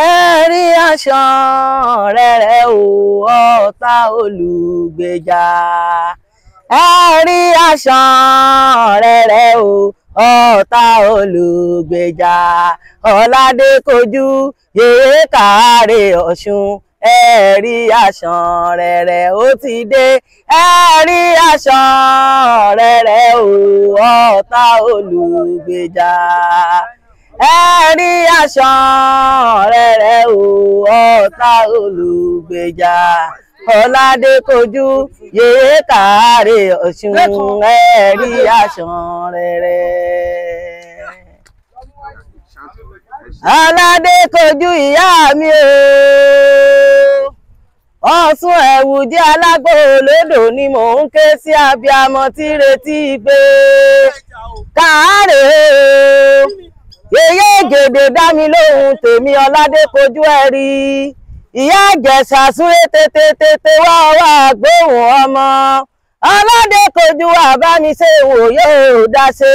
ẹ̀rí aṣan rẹ̀rẹ̀ o ọ̀tá olùgbèjà ẹ̀rí aṣan rẹ̀rẹ̀ o ọ̀tá olùgbèjà Ọládékojú yèyé káre Ọ̀ṣun ẹ̀rí aṣan rẹ̀rẹ̀ ó ti dé ẹ̀rí aṣan rẹ̀rẹ̀ o ọ̀tá olùgbèjà ẹ̀rí aṣan rẹ̀rẹ̀ o ọ̀tá olùgbèjà Ọládékojú yèyé káre Ọ̀ṣun ẹ̀rí aṣan rẹ̀rẹ̀. Ọládékojú ìyá mi o Ọ̀ṣun ẹ̀wù jẹ́ alágbó olódò ni mò ń ké sí abiyamọ tí retí pé káre o yèyé gèdè dá mi lóhùn tèmi Ọládékojú ẹ̀rí ìyá Ìjẹ̀ṣà súré tètè wá gbóhùn ọmọ Ọládékojú àbámiṣe wò yóò dá ṣe.